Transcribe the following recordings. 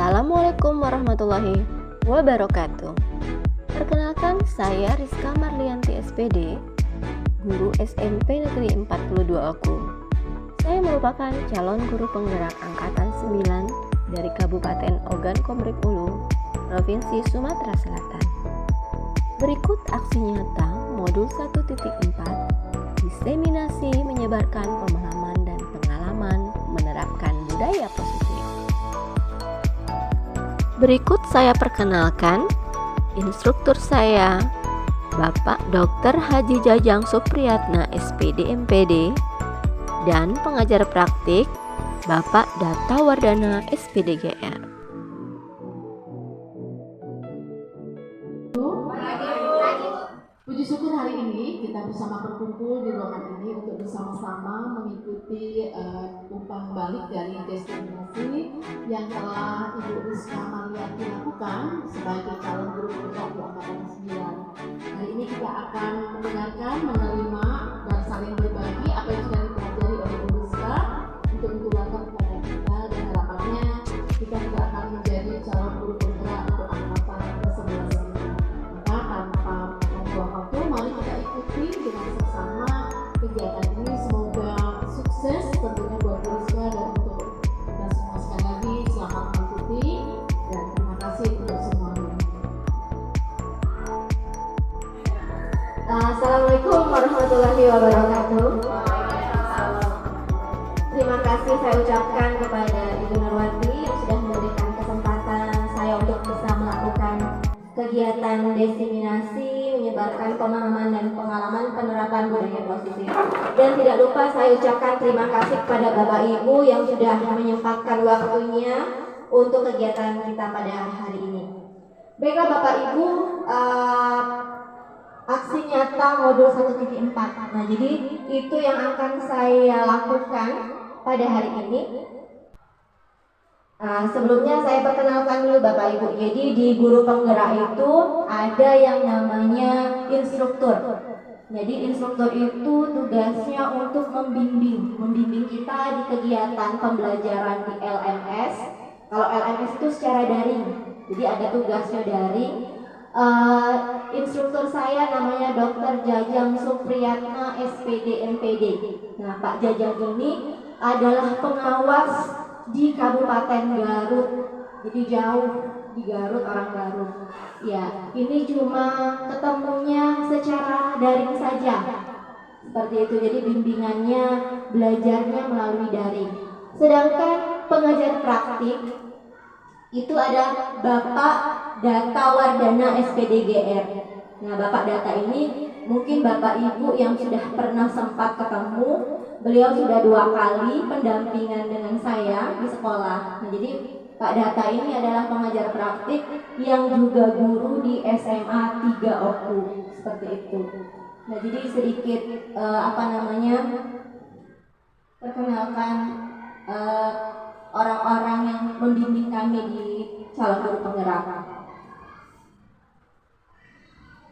Assalamualaikum warahmatullahi wabarakatuh. Perkenalkan, saya Rizka Marlianti SPD, guru SMP Negeri 42 Oku. Saya merupakan calon guru penggerak angkatan 9 dari Kabupaten Ogan Komering Ulu, Provinsi Sumatera Selatan. Berikut aksi nyata modul 1.4, diseminasi menyebarkan pemahaman dan pengalaman menerapkan budaya positif. Berikut saya perkenalkan instruktur saya, Bapak Dr. Haji Jajang Supriyatna SPD MPD, dan pengajar praktik Bapak Data Wardana SPD GR. Puji syukur hari ini kita bersama berkumpul di ruangan ini untuk bersama-sama mengikuti umpan balik dari destinasi yang telah Ibu Rizka Marlianti lakukan sebagai calon guru penggerak di angkatan 9. Hari ini kita akan mendengarkan, menerima, dan saling berbagi apa yang sudah dipelajari oleh Ibu Rizka untuk ditularkan kepada kita, dan harapannya kita juga akan menjadi calon guru penggerak untuk angkatan ke-11 ini. Maka tanpa waktu, mari kita ikuti dengan bersama kegiatan ini. Semoga sukses tentunya buat Bu Rizka dan untuk kita semua. Sekali lagi selamat mengikuti dan terima kasih untuk semuanya. Assalamualaikum warahmatullahi wabarakatuh. Terima kasih saya ucapkan kepada Ibu Nurwati yang sudah memberikan kesempatan saya untuk bisa melakukan kegiatan diseminasi menyebarkan pemahaman dan pengalaman penerapan budaya positif. Dan tidak lupa saya ucapkan terima kasih kepada Bapak Ibu yang sudah menyempatkan waktunya untuk kegiatan kita pada hari ini. Baiklah Bapak Ibu, aksi nyata modul 1.4. Nah, jadi itu yang akan saya lakukan pada hari ini. Sebelumnya saya perkenalkan dulu Bapak Ibu. Jadi di guru penggerak itu ada yang namanya instruktur. Jadi instruktur itu tugasnya untuk membimbing kita di kegiatan pembelajaran di LMS. Kalau LMS itu secara daring, jadi ada tugasnya daring. Instruktur saya namanya Dr. Jajang Supriyatna SPD MPD. Nah, Pak Jajang ini adalah pengawas di Kabupaten Garut, jadi jauh di Garut, orang Garut. Ya, ini cuma ketemunya secara daring saja, seperti itu. Jadi bimbingannya, belajarnya melalui daring. Sedangkan pengajar praktik itu ada Bapak Data Wardana SPD GR. Nah, Bapak Data ini mungkin Bapak Ibu yang sudah pernah sempat ketemu. Beliau sudah 2 kali pendampingan dengan saya di sekolah. Nah, jadi Pak Data ini adalah pengajar praktik yang juga guru di SMA 3 Oku, seperti itu. Nah, jadi sedikit perkenalkan orang-orang yang membimbing kami di calon guru penggerak.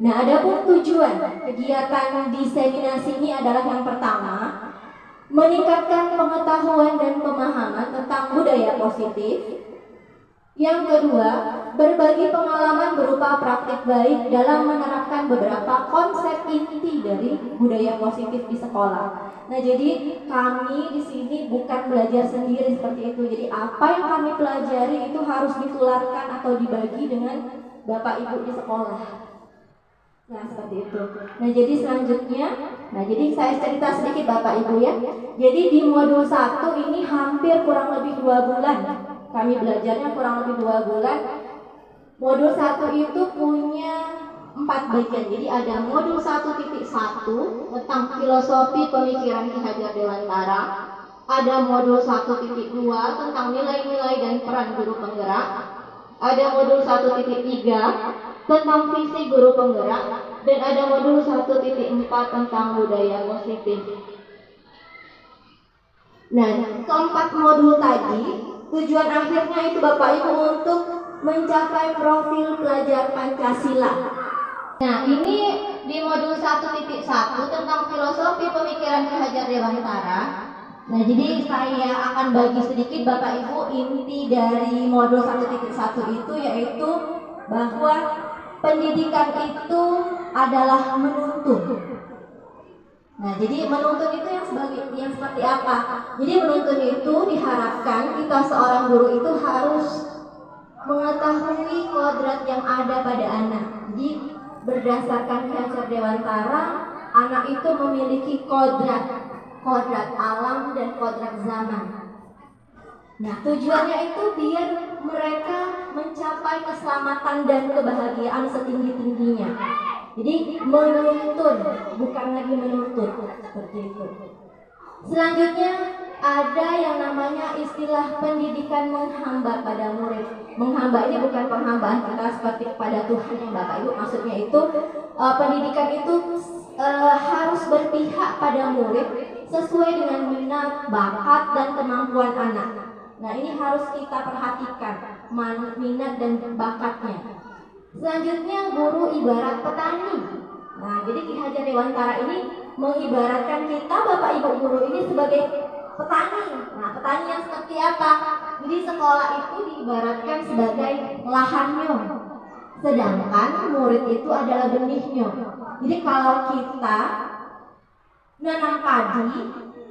Nah, adapun tujuan kegiatan diseminasi ini adalah yang pertama, meningkatkan pengetahuan dan pemahaman tentang budaya positif. Yang kedua, berbagi pengalaman berupa praktik baik dalam menerapkan beberapa konsep inti dari budaya positif di sekolah. Nah, jadi kami di sini bukan belajar sendiri seperti itu. Jadi apa yang kami pelajari itu harus ditularkan atau dibagi dengan Bapak Ibu di sekolah. Nah, seperti itu. Nah, jadi selanjutnya, jadi saya cerita sedikit Bapak Ibu ya. Jadi di modul 1 ini hampir kurang lebih 2 bulan. Kami belajarnya kurang lebih 2 bulan. Modul 1 itu punya 4 bagian. Jadi ada modul 1.1 tentang filosofi pemikiran Ki Hajar Dewantara. Ada modul 1.2 tentang nilai-nilai dan peran guru penggerak. Ada modul 1.3 tentang visi guru penggerak, dan ada modul 1.4 tentang budaya positif. Nah, keempat modul tadi tujuan akhirnya itu Bapak Ibu untuk mencapai profil pelajar Pancasila. Nah, ini di modul 1.1 tentang filosofi pemikiran Ki Hajar Dewantara. Nah, jadi saya akan bagi sedikit Bapak Ibu inti dari modul 1.1 itu, yaitu bahwa pendidikan itu adalah menuntun. Nah, jadi menuntun itu yang seperti apa? Jadi menuntun itu diharapkan kita seorang guru itu harus mengetahui kodrat yang ada pada anak. Jadi berdasarkan Hajar Dewantara, anak itu memiliki kodrat alam dan kodrat zaman. Nah, tujuannya itu biar mereka mencapai keselamatan dan kebahagiaan setinggi-tingginya. Jadi menuntun, bukan lagi menuntut, seperti itu. Selanjutnya ada yang namanya istilah pendidikan menghamba pada murid. Menghamba ini bukan penghambaan kita seperti kepada Tuhan yang Bapak Ibu, maksudnya itu pendidikan itu harus berpihak pada murid sesuai dengan minat, bakat, dan kemampuan anak. Nah, ini harus kita perhatikan minat dan bakatnya. Selanjutnya guru ibarat petani. Nah, jadi Ki Hajar Dewantara ini mengibaratkan kita Bapak Ibu guru ini sebagai petani. Nah, petani yang seperti apa? Jadi sekolah itu diibaratkan sebagai lahannya, sedangkan murid itu adalah benihnya. Jadi kalau kita nanam padi,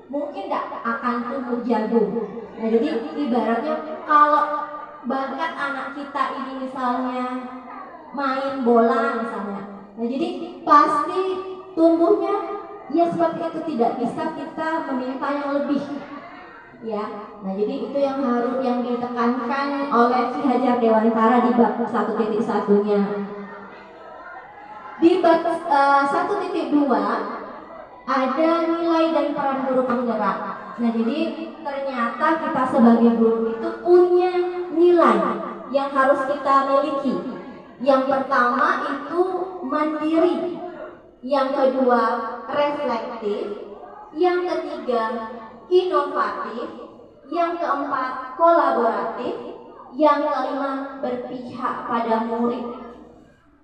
mungkin tidak akan tumbuh jagung. Nah, jadi ibaratnya kalau bakat anak kita ini misalnya main bola misalnya, nah jadi pasti tumbuhnya ya seperti itu, tidak bisa kita meminta yang lebih, ya. Nah, jadi itu yang harus yang ditekankan oleh Ki Hajar Dewantara di bab 1.1-nya. Di bab 1.2 ada nilai dan peran guru penggerak. Nah, jadi ternyata kita sebagai guru itu punya nilai yang harus kita miliki. Yang pertama itu mandiri, yang kedua reflektif, yang ketiga inovatif, yang keempat kolaboratif, yang kelima berpihak pada murid.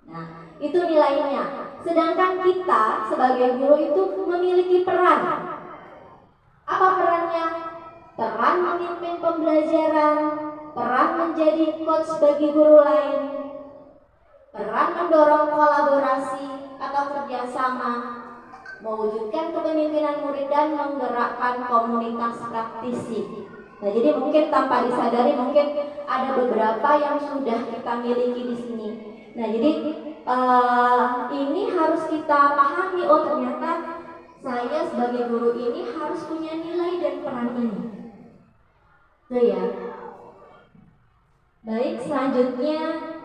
Nah, itu nilainya. Sedangkan kita sebagai guru itu memiliki peran. Apa perannya? Peran memimpin pembelajaran, peran menjadi coach bagi guru lain, peran mendorong kolaborasi atau kerjasama, mewujudkan kepemimpinan murid dan menggerakkan komunitas praktisi. Nah, jadi mungkin tanpa disadari mungkin ada beberapa yang sudah kita miliki di sini. Nah, jadi ini harus kita pahami, oh ternyata saya sebagai guru ini harus punya nilai dan peran ini. Tuh ya. Baik, selanjutnya,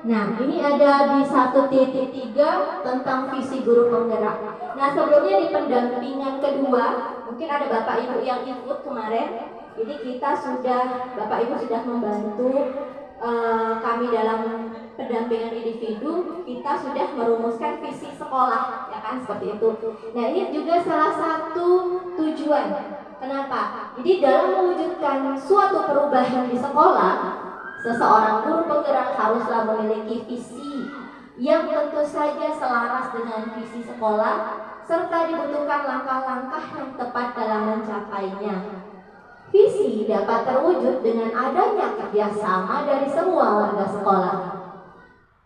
nah ini ada di 1.3 tentang visi guru penggerak. Nah, sebelumnya di pendampingan kedua, mungkin ada Bapak Ibu yang ikut kemarin. Jadi kita sudah, Bapak Ibu sudah membantu kami dalam pendampingan individu, kita sudah merumuskan visi sekolah, ya kan, seperti itu. Nah, ini juga salah satu tujuan. Kenapa? Jadi dalam mewujudkan suatu perubahan di sekolah, seseorang guru penggerak haruslah memiliki visi yang tentu saja selaras dengan visi sekolah, serta dibutuhkan langkah-langkah yang tepat dalam mencapainya. Visi dapat terwujud dengan adanya kerjasama dari semua warga sekolah.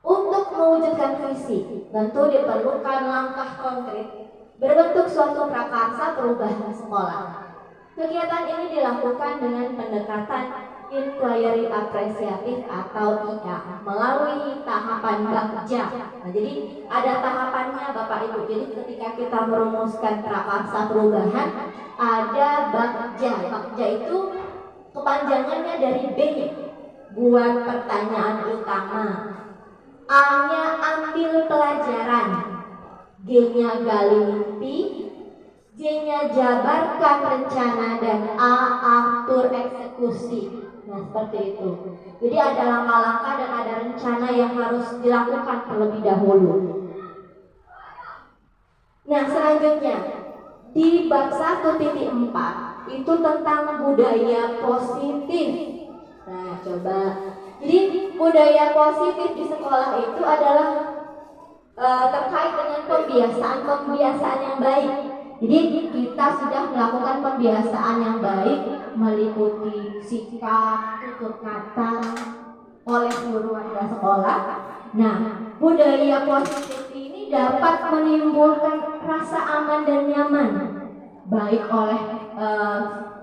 Untuk mewujudkan visi, tentu diperlukan langkah konkret berbentuk suatu prakarsa perubahan sekolah. Kegiatan ini dilakukan dengan pendekatan inquiry apresiatif atau IA melalui tahapan bagja. Nah, jadi ada tahapannya Bapak Ibu. Jadi ketika kita merumuskan prakarsa perubahan, ada bagja. Bagja itu kepanjangannya dari B, buat pertanyaan utama, A-nya ambil pelajaran, G-nya gali mimpi, J-nya jabarkan rencana, dan A atur eksekusi. Nah, seperti itu. Jadi ada langkah-langkah dan ada rencana yang harus dilakukan terlebih dahulu. Nah, selanjutnya di bab 1.4 itu tentang budaya positif. Nah, coba. Jadi budaya positif di sekolah itu adalah terkait dengan pembiasaan yang baik. Jadi kita sudah melakukan pembiasaan yang baik meliputi sikap, tutur kata oleh seluruh warga sekolah. Nah, budaya positif ini dapat menimbulkan rasa aman dan nyaman baik oleh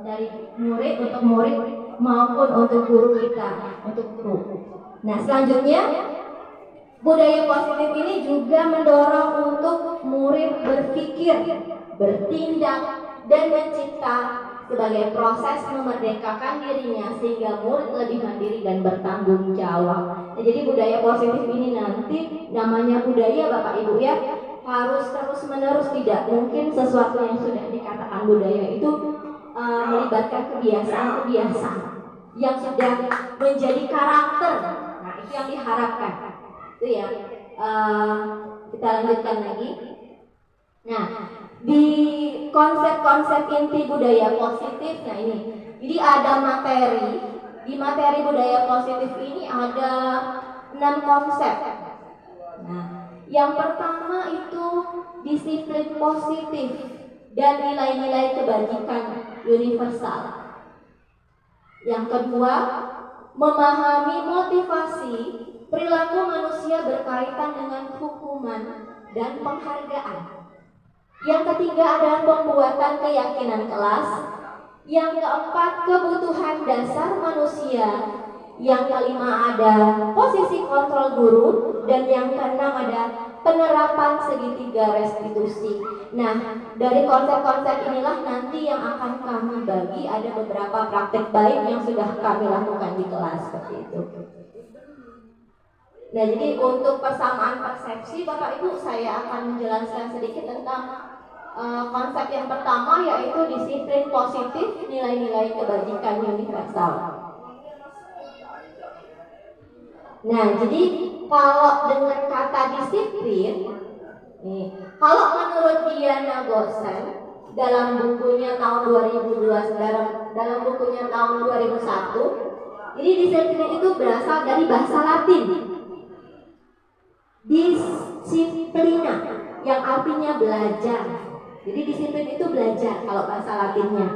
dari murid untuk murid maupun untuk guru kita, untuk guru. Nah, selanjutnya budaya positif ini juga mendorong untuk murid berpikir, bertindak, dan mencipta sebagai proses memerdekakan dirinya sehingga murid lebih mandiri dan bertanggung jawab. Nah, jadi budaya positif ini nanti namanya budaya Bapak Ibu ya, harus terus menerus, tidak mungkin sesuatu yang sudah dikatakan budaya itu melibatkan kebiasaan-kebiasaan yang sudah menjadi karakter. Nah, itu yang diharapkan. Itu ya. Kita lanjutkan lagi. Nah, di konsep-konsep inti budaya positif, nah ini, jadi ada materi. Di materi budaya positif ini ada 6 konsep. Nah, yang pertama itu disiplin positif dan nilai-nilai kebajikan universal. Yang kedua, memahami motivasi perilaku manusia berkaitan dengan hukuman dan penghargaan. Yang ketiga adalah pembuatan keyakinan kelas. Yang keempat, kebutuhan dasar manusia. Yang kelima ada posisi kontrol guru. Dan yang keenam ada penerapan segitiga restitusi. Nah, dari konsep-konsep inilah nanti yang akan kami bagi. Ada beberapa praktek baik yang sudah kami lakukan di kelas seperti itu. Nah, jadi untuk persamaan persepsi, Bapak Ibu, saya akan menjelaskan sedikit tentang konsep yang pertama, yaitu disiplin positif, nilai-nilai kebajikan universal. Nah, jadi kalau dengar kata disiplin, nih, kalau menurut Diana Gosen dalam bukunya tahun 2012, dalam bukunya tahun 2001, jadi disiplin itu berasal dari bahasa Latin. Disciplina, yang artinya belajar. Jadi disiplin itu belajar kalau bahasa Latinnya.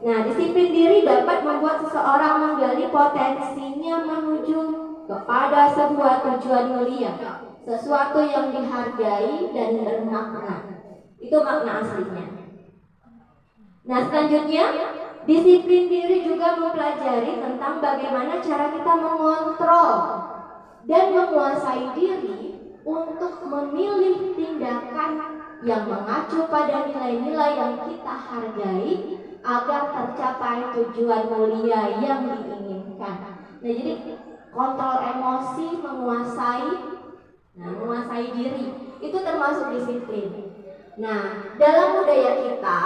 Nah, disiplin diri dapat membuat seseorang menggali potensinya menuju kepada sebuah tujuan mulia, sesuatu yang dihargai dan bermakna. Itu makna aslinya. Nah, selanjutnya, disiplin diri juga mempelajari tentang bagaimana cara kita mengontrol dan menguasai diri untuk memilih tindakan yang mengacu pada nilai-nilai yang kita hargai agar tercapai tujuan mulia yang diinginkan. Nah, jadi kontrol emosi, menguasai diri itu termasuk disiplin. Nah, dalam budaya kita,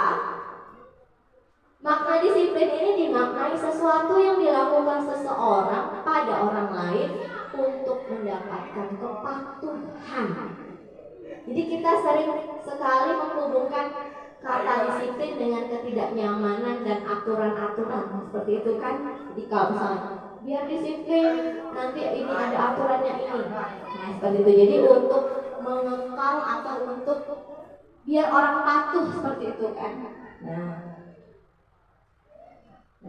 makna disiplin ini dimaknai sesuatu yang dilakukan seseorang pada orang lain untuk mendapatkan kepatuhan. Jadi kita sering sekali menghubungkan kata disiplin dengan ketidaknyamanan dan aturan-aturan seperti itu kan. Jika misalnya biar disiplin, nanti ini ada aturannya ini. Nah, seperti itu. Jadi untuk mengekang atau untuk biar orang patuh seperti itu kan. Nah,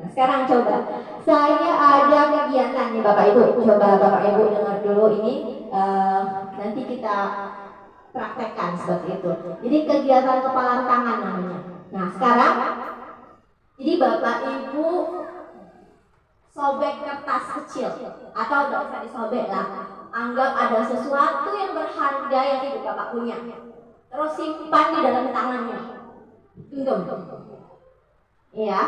sekarang coba saya ada kegiatan nih Bapak Ibu. Coba Bapak Ibu dengar dulu ini, nanti kita praktekkan seperti itu. Jadi kegiatan kepala tangan namanya. Nah, sekarang jadi Bapak Ibu sobek kertas kecil atau tidak usah disobek lah. Anggap ada sesuatu yang berharga yang Ibu Bapak punya. Terus simpan di dalam tangannya. Genggam. Iya.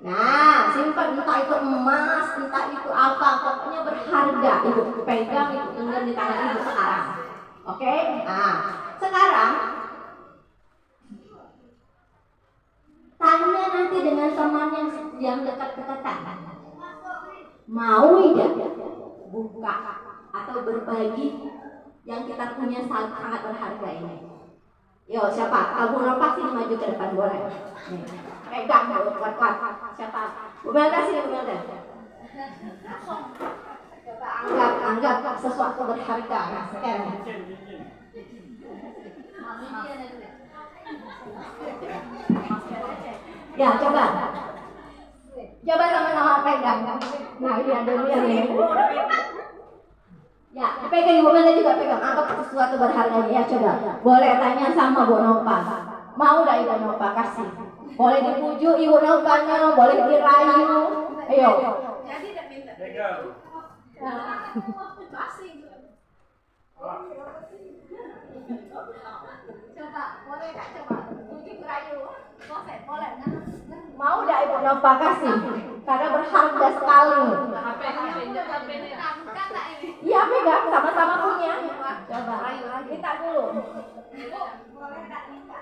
Nah, simpan, entah itu emas, entah itu apa, pokoknya berharga. Ibu pegang, Ibu genggam di tangan Ibu sekarang. Oke? Nah, sekarang tanya nanti dengan teman yang dekat-dekatan. Mau tidak buka atau berbagi yang kita punya sangat berharga ini? Yo, siapa? Abu Nova sini maju ke depan boleh. Pegang kuat-kuat. Siapa? Bu Melda sini, Bu Melda. Coba anggap sesuatu berharga. Nah, sekarang. Ya, coba sama-sama pegang. Nah, ini ada dia nih. Ya, pegang Ibu Menda juga pegang. Anggap sesuatu berharga ya, coba. Boleh tanya sama Bu Nova. Mau dah Ibu Nova kasih. Boleh dipuju Ibu Novanya, boleh dirayu. Ayo. Jadi tidak minta. Coba, boleh Kak coba. Puji rayu. Boleh kan? Mau dah Ibu Nova kasih. Karena berharga sekali. Iya, pegang sama-sama punya. Coba. Minta dulu. Boleh minta.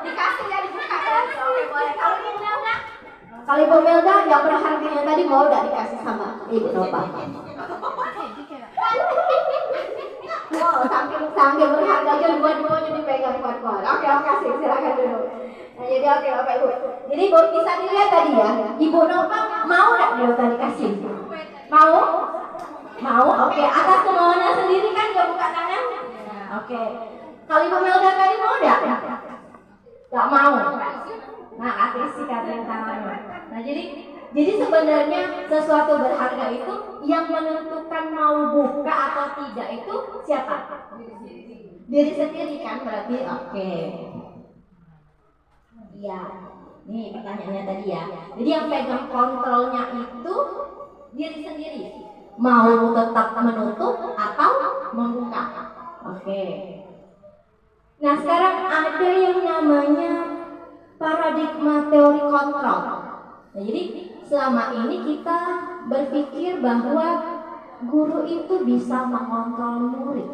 Dikasih ya, dibuka. Boleh. Kalau Ibu Melda yang berharganya tadi mau udah dikasih sama Ibu Nova. Wow, saking berharga aja dua-duanya dipegang kuat-kuat. Oke, kasih, silakan dulu. Nah, jadi oke Bapak Ibu. Jadi bisa dilihat tadi ya, Ibu Nova mau nggak Nova dikasih? Mau? Mau? Oke, atas kemauannya sendiri kan dia buka tangan. Oke. Kalau Ibu Melda tadi mau nggak? Nggak mau. Nah, kasih tangannya. Nah, jadi sebenarnya sesuatu berharga itu yang menentukan mau buka atau tidak itu siapa? Diri sendiri kan berarti. Oke. Iya. Nih pertanyaannya tadi ya. Jadi yang pegang kontrolnya itu diri sendiri. Mau tetap menutup atau membuka. Oke. Nah, sekarang ada yang namanya paradigma teori kontrol. Nah, jadi selama ini kita berpikir bahwa guru itu bisa mengontrol murid.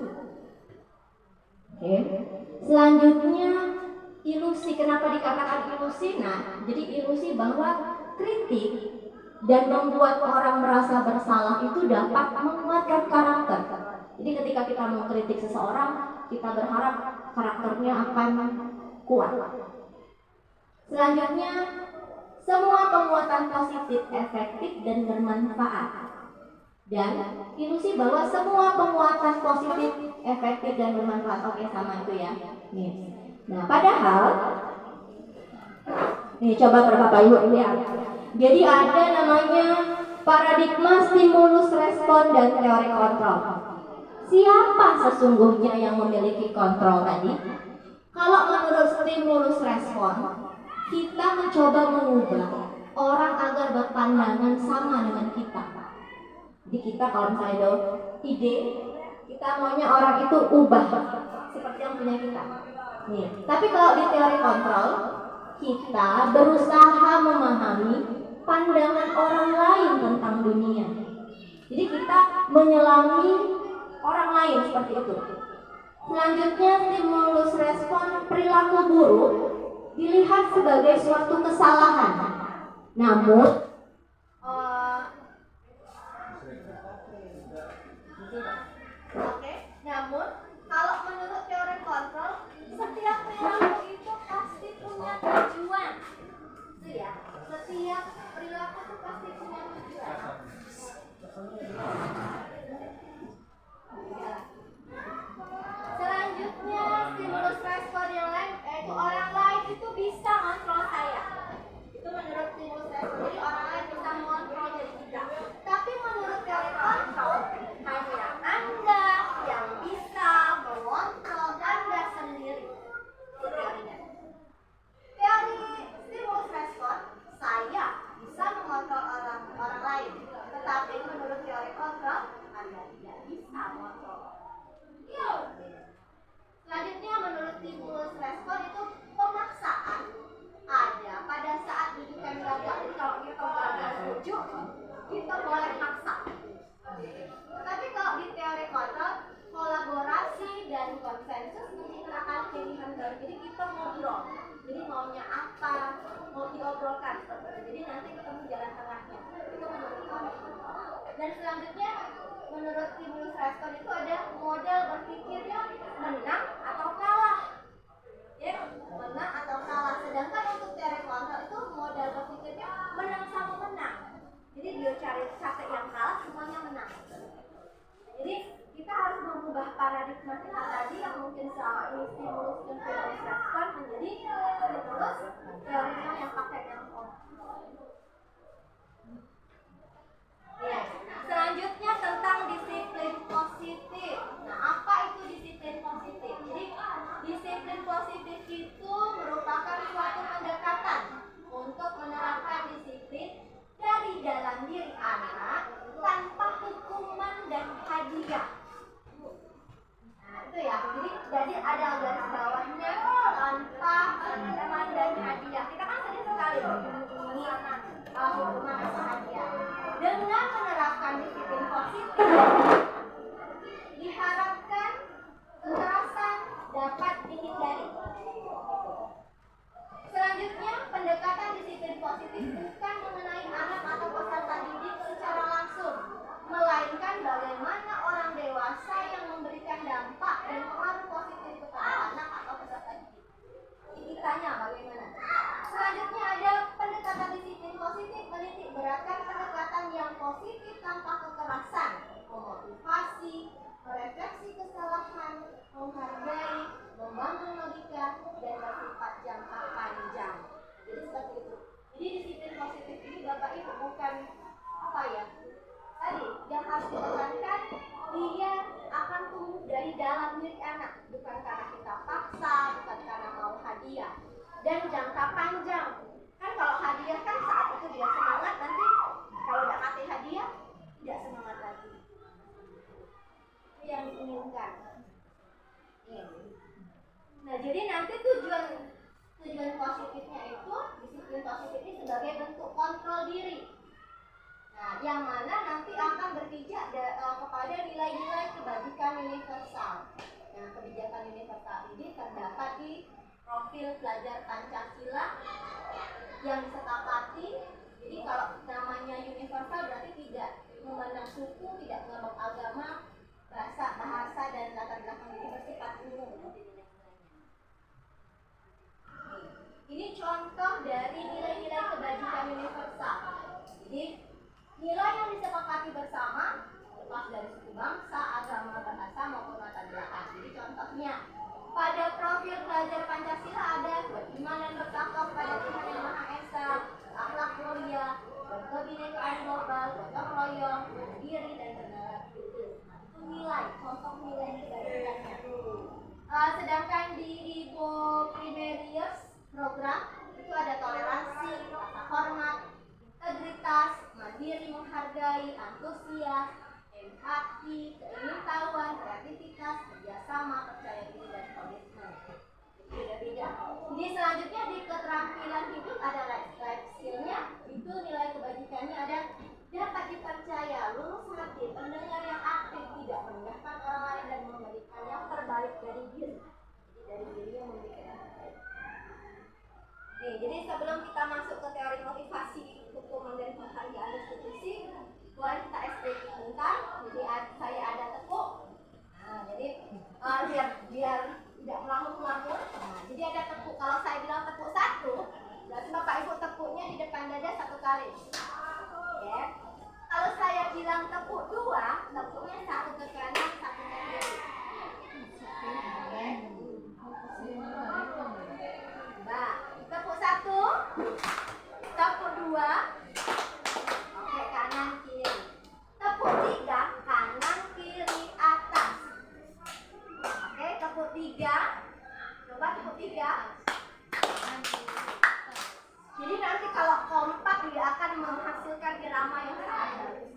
Oke. Selanjutnya ilusi. Kenapa dikatakan ilusi? Nah, jadi ilusi bahwa kritik dan membuat orang merasa bersalah itu dapat menguatkan karakter. Jadi ketika kita mengkritik seseorang, kita berharap karakternya akan kuat. Selanjutnya, semua penguatan positif efektif dan bermanfaat. Dan ilusi bahwa semua penguatan positif efektif dan bermanfaat. Oke, sama itu ya. Nih. Nah, padahal nih coba Bapak Ibu lihat. Jadi ada namanya paradigma stimulus respon dan teori kontrol. Siapa sesungguhnya yang memiliki kontrol tadi? Kalau menurut stimulus respon, kita mencoba mengubah orang agar berpandangan sama dengan kita. Jadi kita kalau misalnya ada ide, kita maunya orang itu ubah seperti yang punya kita. Nih. Tapi kalau di teori kontrol, kita berusaha memahami pandangan orang lain tentang dunia. Jadi kita menyelami orang lain seperti itu. Selanjutnya stimulus respon perilaku buruk dilihat sebagai suatu kesalahan. Namun namun kalau menurut teori kontrol, setiap perilaku itu pasti punya tujuan. Itu ya, setiap perilaku itu pasti punya tujuan. Selanjutnya stimulus respon yang lain, yaitu orang lain itu bisa kontrol saya. Itu menurut stimulus respon, jadi orang lain bisa mengontrol diri kita. Tapi menurut teori kontrol, hanya Anda yang bisa mengontrol Anda sendiri. Itu teorinya. Teori stimulus respon, saya bisa mengontrol orang lain. Tetapi menurut teori kontrol, Anda tidak bisa mengontrol. Selanjutnya menurut stimulus respon itu pemaksaan ada pada saat didikan gagal. Jadi kalau kita gagal setuju, kita boleh maksa. Tapi kalau di teori kontrol, kolaborasi dan konsensus menciptakan pilihan baru. Jadi kita ngobrol. Jadi maunya apa, mau diobrolkan. Jadi nanti ketemu jalan tengahnya. Itu menurut teori kontrol. Dan selanjutnya menurut stimulus respon itu ada model berpikirnya menang atau kalah. Ya, menang atau kalah. Sedangkan untuk teori kontrol itu model berpikirnya menang sama menang. Jadi dia cari capek yang kalah, semuanya menang. Jadi kita harus mengubah paradigma positif tanpa kekerasan, memotivasi, merefleksi kesalahan, menghargai, membangun logika, dan bersifat jangka panjang. Jadi seperti itu. Jadi disiplin positif ini Bapak Ibu bukan apa ya? Tadi yang harus ditekankan, dia akan tumbuh dari dalam diri anak, bukan karena kita paksa, bukan karena mau hadiah, dan jangka panjang. Kan kalau hadiah kan saat itu dia semangat, nanti kalau udah kasih hadiah tidak semangat lagi. Itu yang diinginkan. Nah, jadi nanti tujuan positifnya itu, disiplin positif ini sebagai bentuk kontrol diri. Nah, yang mana nanti akan berpijak kepada nilai-nilai kebajikan universal. Nah, kebijakan universal ini terdapat di profil pelajar Pancasila yang disepakati. Jadi kalau namanya universal berarti tidak memandang suku, tidak memandang agama, bahasa dan latar belakang ini bersifat umum. Ini contoh dari nilai-nilai kebajikan universal. Jadi nilai yang disepakati bersama lepas dari suku bangsa, agama, bahasa maupun latar belakang. Jadi contohnya pada profil pelajar Pancasila ada beriman dan bertakwa kepada Tuhan Yang Maha Esa, akhlak mulia, berkebinekaan global, gotong royong, berdiri dan bernegara adil. Itu nilai, contoh nilai kebajikannya. Sedangkan di Ibu Primarius program itu ada toleransi, rasa hormat, integritas, mandiri menghargai, antusias, empati, keingintahuan, kreativitas, kerjasama, percaya diri dan komitmen. Beda-beda. Jadi selanjutnya di keterampilan hidup ada life skill-nya, itu nilai kebajikannya ada dapat dipercaya, lulus hati, pendengar yang aktif, tidak merendahkan orang lain dan memberikan yang terbaik dari diri. Jadi dari diri yang memberikan yang terbaik. Jadi sebelum kita masuk ke teori motivasi, hukuman dan penghargaan institusi, boleh kita explain bentar. Jadi saya ada tepuk. Nah, jadi biar tidak melambung-melambung. Nah, jadi ada tepuk. Kalau saya bilang tepuk 1, berarti Bapak Ibu tepuknya di depan dada 1 kali. Ya. Kalau saya bilang tepuk 2, tepuknya 1 ke kanan, 1 ke kiri. Nah, tepuk 1, tepuk 2, oke, kanan kiri. Tepuk 3, kanan kiri atas. Oke, tepuk 3, coba tepuk 3. Jadi nanti kalau kompak dia akan menghasilkan irama yang sangat bagus.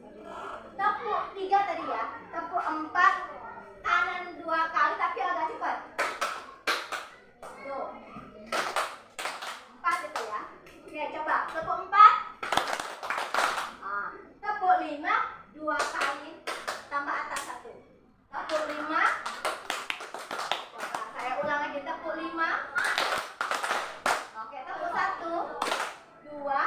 Tepuk 3 tadi ya, tepuk 4, kanan 2 kali tapi agak cepat. Tuh. 4 itu ya. Oke, coba tepuk 4. Nah, tepuk 5 2 kali tambah atas 1. Tepuk 5. Coba saya ulang lagi, tepuk 5. Oke, tepuk 1 2.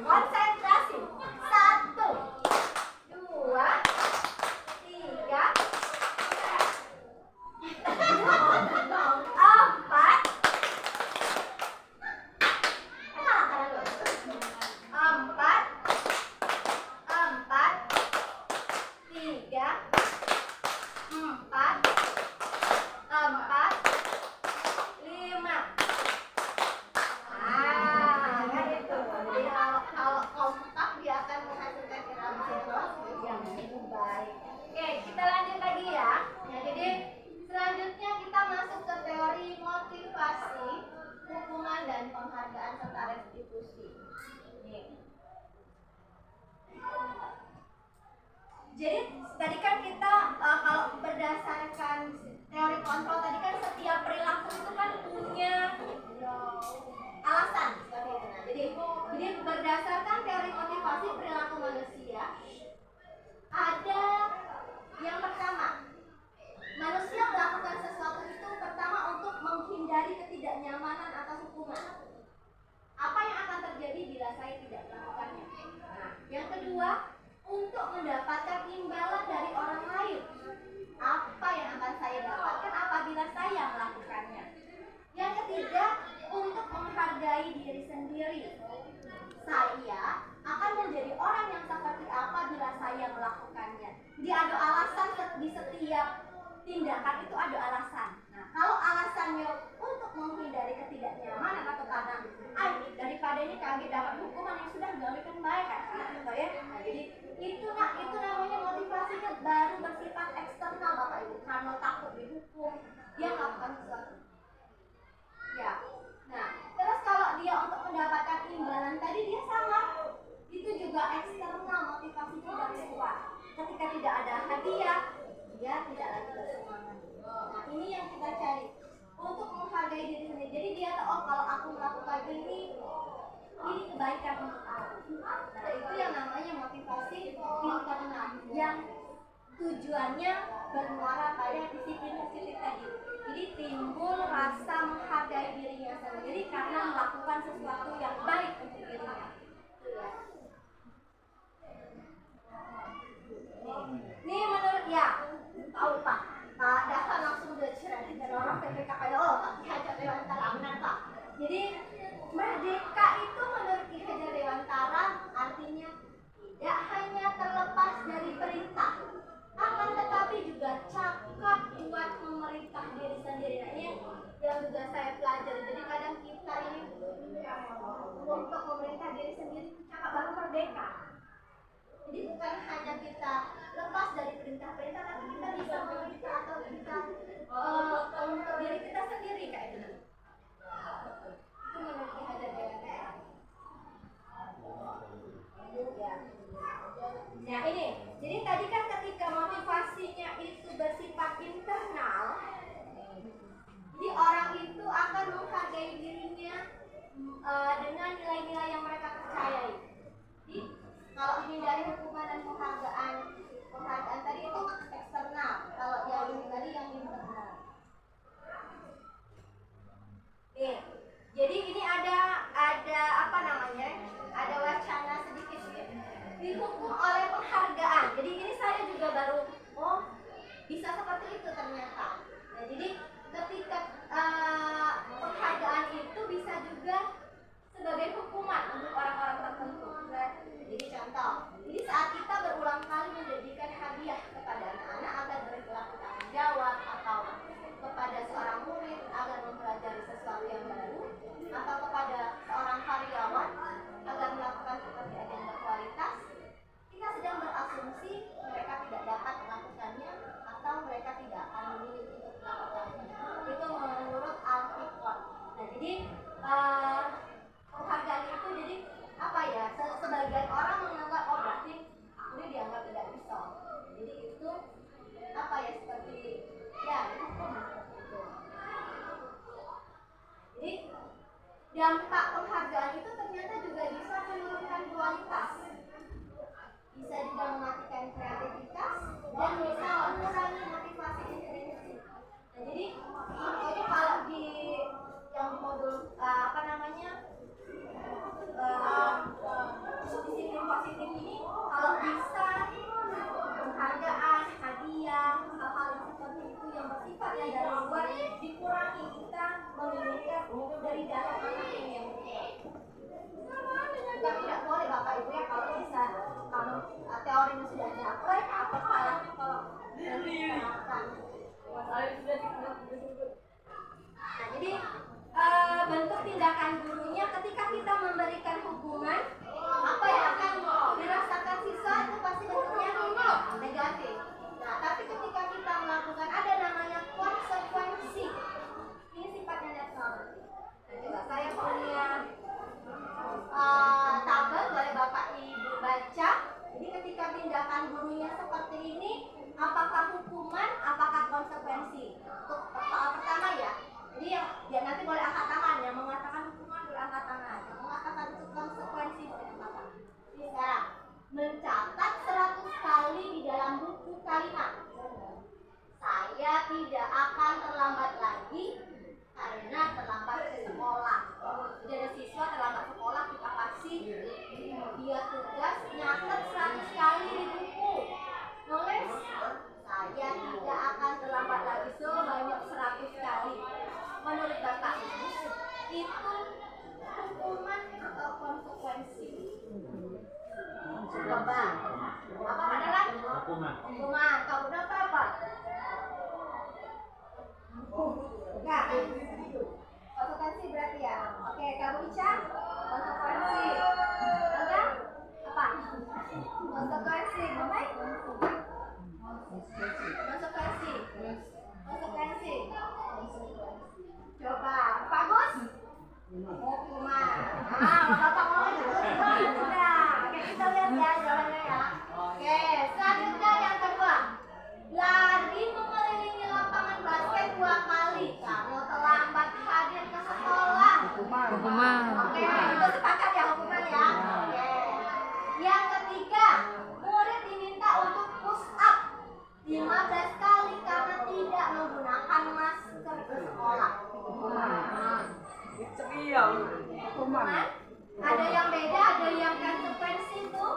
Konsentrasi. 1 2 3 penghargaan serta restitusi. Jadi tadi kan kita kalau berdasarkan teori kontrol tadi kan setiap perilaku itu kan punya alasan seperti itu. Jadi berdasarkan teori motivasi perilaku manusia ada yang pertama, manusia melakukan sesuatu itu pertama untuk menghindari ketidaknyamanan atas hukuman. Apa yang akan terjadi bila saya tidak melakukannya? Nah, yang kedua, untuk mendapatkan imbalan dari orang lain. Apa yang akan saya dapatkan apabila saya melakukannya? Yang ketiga, untuk menghargai saya akan menjadi orang yang seperti apa bila saya melakukannya. Jadi ada alasan di setiap tindakan itu ada alasan. Nah, kalau alasannya untuk menghindari ketidaknyamanan atau karena daripada ini kami dapat hukuman yang sudah diberikan baik kan, gitu ya. Nah, jadi itu namanya motivasinya baru bersifat eksternal Bapak Ibu, karena takut dihukum dia melakukan sesuatu. Ya. Nah, terus kalau dia untuk mendapatkan imbalan tadi dia sama. Itu juga eksternal motivasinya dari luar. Ketika tidak ada hadiah, dia tidak lagi bersemangat. Nah, ini yang kita cari untuk menghargai diri sendiri. Jadi dia tahu, oh kalau aku melakukan ini kebaikan untuk aku. Nah, itu yang namanya motivasi internal yang tujuannya bermuara pada disiplin positif tadi. Jadi timbul rasa menghargai dirinya sendiri karena melakukan sesuatu yang baik untuk dirinya. Ini menurut ya, tahu Pak, dasar langsung udah cerah dan orang PPK kayak Ki Hajar Dewantara benar Pak. Jadi merdeka itu menurut Ki Hajar Dewantara artinya tidak hanya terlepas dari perintah, akan tetapi juga cakap buat memerintah diri sendiri. Nah, ini yang juga saya pelajari. Jadi kadang kita ini untuk memerintah diri sendiri cakap baru merdeka. Jadi bukan hanya kita lepas dari perintah-perintah, tapi kita bisa memerintah atau kita untuk diri kita sendiri kayak gitu. Itu menurut Ki Hajar Dewantara. Ya. Nah ini, jadi tadi kan ketika motivasinya itu bersifat internal, jadi orang itu akan menghargai dirinya dengan nilai-nilai yang mereka percayai. Jadi kalau hindari hukuman dan penghargaan tadi itu eksternal, kalau yang ini tadi yang internal. Jadi ini ada apa namanya? Ada wacana sedikit dihukum oleh penghargaan. Jadi ini saya juga baru bisa seperti itu ternyata. Nah, jadi ketika penghargaan itu bisa juga sebagai hukuman untuk orang-orang tertentu. Jadi contoh, jadi saat kita berulang kali menjadikan hadiah kepada anak-anak agar berlaku tanggung jawab, atau kepada seorang murid agar mempelajari sesuatu yang baru, atau kepada seorang karyawan agar melakukan pekerjaan yang berkualitas, kita sedang berasumsi mereka tidak dapat melakukannya atau mereka tidak akan memilih untuk melakukannya. Itu menurut Al-Fiqh. Nah, jadi penghargaan itu jadi apa ya? Sebagian orang menganggap berarti aku ini dianggap tidak bisa. Jadi itu apa ya, seperti ya hukum gitu. Jadi dampak penghargaan itu ternyata juga bisa menurunkan kualitas, bisa juga mematikan kreativitas dan bisa mengurangi motivasi intrinsik. Nah, jadi contohnya kalau di yang modul apa namanya disiplin positif ini, kalau bisa penghargaan, hadiah, hal-hal yang seperti itu yang bersifat yang dari luar dikurangi, kita menginginkan dari dalam anak ini yang kita tidak boleh Bapak Ibu ya, kalau bisa kalau teorinya sudah dapat, apa salahnya kalau diterapkan. Nah, jadi bentuk tindakan gurunya ketika kita memberikan hukuman, apa yang akan dirasakan siswa itu pasti bentuknya negatif. Nah, tapi ketika kita melakukan ada namanya konsekuensi, ini sifatnya netral. Nah, coba saya punya tabel, boleh Bapak Ibu baca. Jadi ketika tindakan gurunya seperti ini, apakah hukuman, apakah konsekuensi? Untuk soal pertama ya. Jadi ya nanti boleh angkat tangan, yang mengatakan hukuman boleh angkat tangan, yang mengatakan itu konsekuensi boleh angkat tangan. Jadi sekarang mencatat 100 kali di dalam buku kalimat. Saya tidak akan terlambat lagi karena terlambat ke sekolah. Jadi ada siswa terlambat sekolah, kita kasih dia tugas nyatet 100 kali di buku. Nulis saya Coba. Apa adalah? Hukuman. Kamu berapa apa? Enggak. Konsekuensi berarti ya. Oke, kamu Ica? Konsekuensi. Enggak? Apa? Konsekuensi. Mamai? Konsekuensi. Konsekuensi. Coba, Pak Gus? Hukuman. Bapak ngomong itu hukuman sudah. Oke, kita lihat ya jalannya ya. Oke, selanjutnya yang kedua. Lari mengelilingi lapangan basket 2 kali karena terlambat hadir ke sekolah. Hukuman. Oke, itu sepakat ya hukuman ya. Oke. Yang ketiga, murid diminta untuk push up 15 kali karena tidak menggunakan masker ke sekolah. Hukuman. Ada yang beda, ada yang konsekuensi tuh.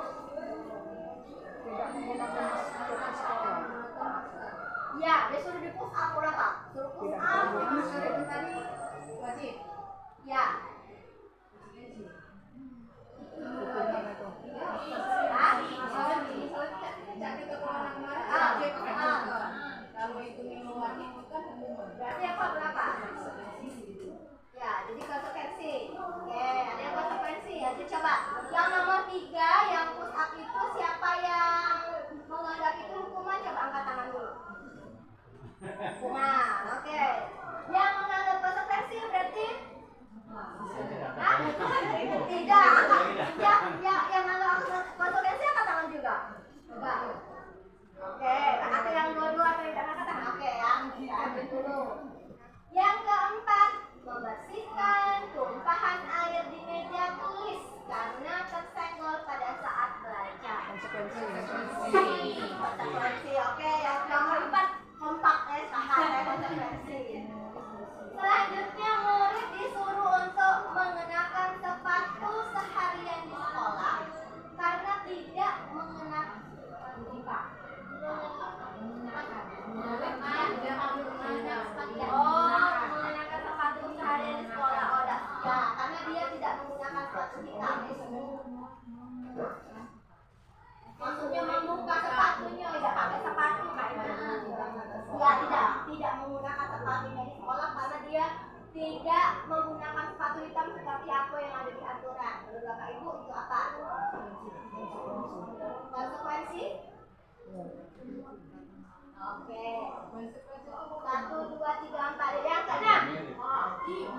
Ya, dia suruh di push up berapa? Suruh push up, masker itu tadi wajib. Ya. Berarti apa berapa? Ya, jadi konsekuensi. Oke, ada yang konsekuensi ya. Jadi coba yang nomor 3 yang push up itu siapa yang menganggap itu hukuman? Coba angkat tangan dulu. Nah, oke. Yang menganggap konsekuensi berarti? Hah? Tidak. Yang menganggap konsekuensi angkat tangan juga. Coba. Oke, atau yang dua-dua atau yang angkat tangan. Oke ya. Kita ambil dulu. Yang keempat, membersihkan tumpahan air di meja tulis karena tersenggol pada saat belajar. Konsekuensi. Oke, yang nomor 4 kompak konsekuensi. Selanjutnya murid disuruh untuk mengenakan sepatu seharian di sekolah karena tidak mengenakan mengenakan sepatu seharian di sekolah. Ya, karena dia tidak menggunakan sepatu hitam. Maksudnya membuka sepatunya, tidak pakai sepatu kayaknya. Ya, tidak menggunakan sepatunya di sekolah karena dia tidak menggunakan sepatu hitam seperti apa yang ada di aturan. Menurut Bapak Ibu itu apa? Konsekuensi? Oke. 1, 2, 3, 4. Yang keenam.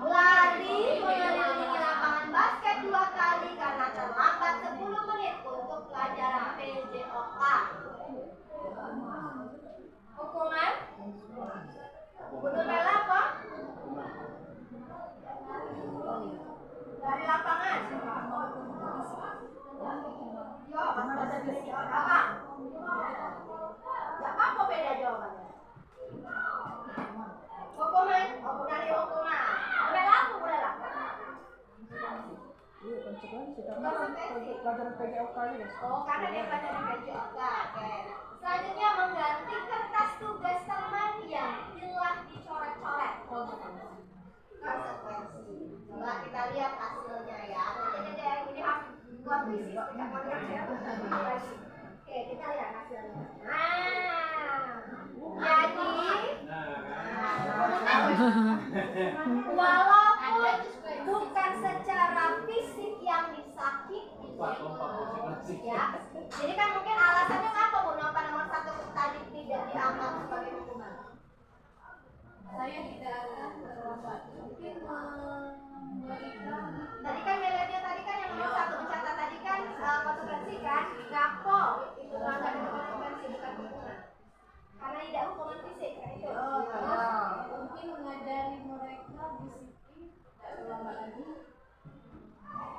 Lari mengelilingi lapangan basket 2 kali karena terlambat 10 menit untuk pelajaran PJOK. Hukuman? Bunuh bela apa? Dari lapangan. Ya, apa? Ya, apa beda jawabannya? Hukuman? Dari hukuman. Bela apa bela? Konsekuensi karena pelajaran PJOK ini. Oh, karena dia pelajaran PJOK. Oke. Selanjutnya mengganti kertas tugas teman yang telah dicoret-coret. Konsekuensi. Coba kita lihat hasilnya ya. Ini harus buat visi kok tidak mau lihat ya. Oke, kita lihat hasilnya. Jadi walaupun bukan secara fisik yang disakiti ya. Jadi kan mungkin alasannya apa Bu? Kenapa nomor 1 tadi tidak dianggap sebagai hukuman? Saya tidak akan terlambat. Mungkin memberikan. Tadi kan melihatnya tadi kan yang nomor 1 mencatat tadi kan konsekuensi kan? Gapo itu menganggap itu konsekuensi bukan hukuman. Karena tidak hukuman fisik kan itu. Mungkin mengajari mereka disiplin tidak terlambat lagi.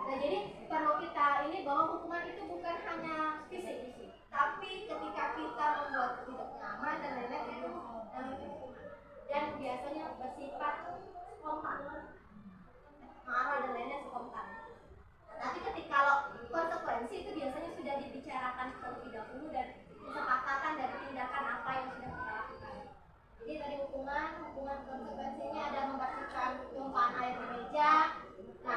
Nah, jadi perlu kita ini bahwa hukuman itu bukan hanya fisik, tapi ketika kita membuat tidak nyaman dan lain-lain itu namanya hukuman. Dan biasanya bersifat spontan, marah dan lainnya spontan. Nah, tapi ketika kalau konsekuensi itu biasanya sudah dibicarakan terlebih dahulu dan kesepakatan dari tindakan apa yang sudah kita lakukan. Jadi tadi hukuman konsekuensinya ada membersihkan tumpahan air di meja. Nah,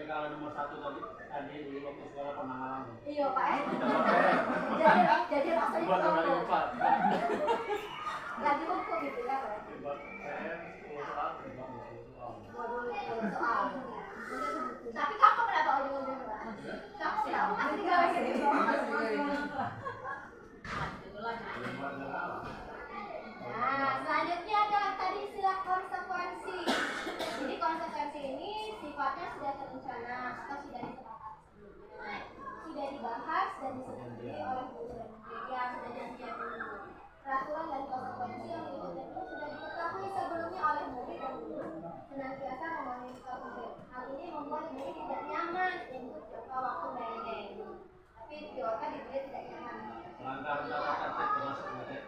Tapi kalau nomor 1 tadi di waktu sekolah pernah ngalamin. Iya Pak. Jadi rasanya Buat kali sombong. 4. Lagi buku gitu ya Pak. Buat saya 10 soal, buat 10 soal. Soal. Tapi kamu kenapa ujung-ujung Pak? Kamu masih gawe gitu. Nah, selanjutnya ada tadi istilah konsekuensi. Jadi konsekuensi ini sifatnya sudah terencana atau sudah disepakati sebelumnya, sudah dibahas dan disetujui oleh guru dan murid yang sudah janjian dulu. Peraturan dan konsekuensi yang diikuti itu sudah diketahui sebelumnya oleh murid dan guru senantiasa memonitor murid. Hal ini membuat murid tidak nyaman untuk jangka waktu pendek. Tapi biarkan diri tidak nyaman. Langkah tata tertib termasuk budget.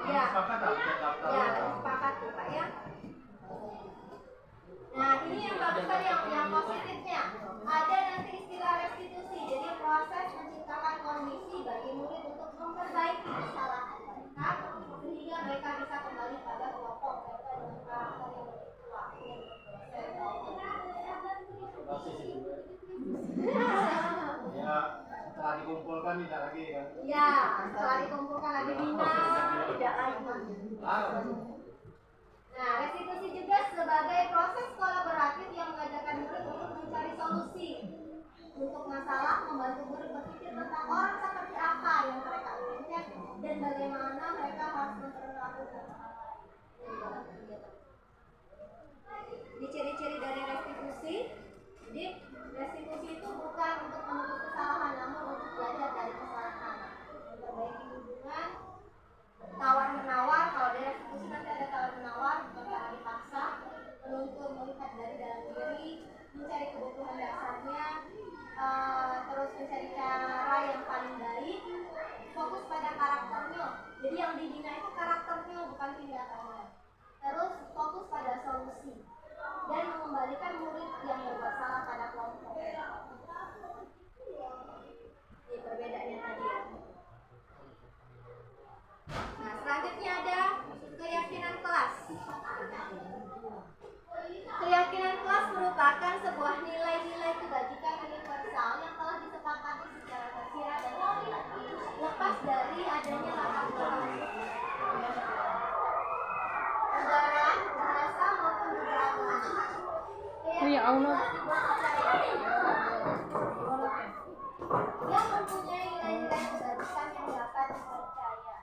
Ya, Sepakat tak? ya, sepakat tuh Pak ya. Nah, ini yang bagus tadi yang positifnya. Ada nanti istilah restitusi. Jadi proses menciptakan kondisi bagi murid untuk memperbaiki kesalahan mereka sehingga mereka bisa kembali pada kelompok mereka dengan karakter yang lebih kuat. Ya, setelah dikumpulkan tidak lagi kan? Ya, setelah dikumpulkan lagi bina, tidak lagi. Nah, restitusi juga sebagai proses kolaboratif yang mengajarkan murid untuk mencari solusi untuk masalah, membantu murid berpikir tentang orang seperti apa yang mereka inginkan dan bagaimana mereka harus memperlakukan hal lain. Di ciri-ciri dari restitusi, jadi restitusi itu bukan untuk menutup kesalahan, namun untuk belajar dari kesalahan, memperbaiki hubungan, tawar menawar. Kalau dari restitusi nanti ada tawar menawar, bukan karena dipaksa, menuntut melihat dari dalam diri, mencari kebutuhan dasarnya, terus mencari cara yang paling baik, fokus pada karakternya. Jadi yang dibina itu karakternya, bukan tindakannya. Terus fokus pada solusi dan mengembalikan murid yang berbuat salah pada kelompok. Ini perbedaannya tadi ya. Nah, selanjutnya ada keyakinan kelas. Keyakinan kelas merupakan sebuah nilai-nilai kebajikan universal yang telah disepakati secara tersirat dan lepas dari adanya latar belakang negara, bahasa maupun beragama. Ya Allah. Yang mempunyai nilai-nilai kebajikan yang dapat dipercaya.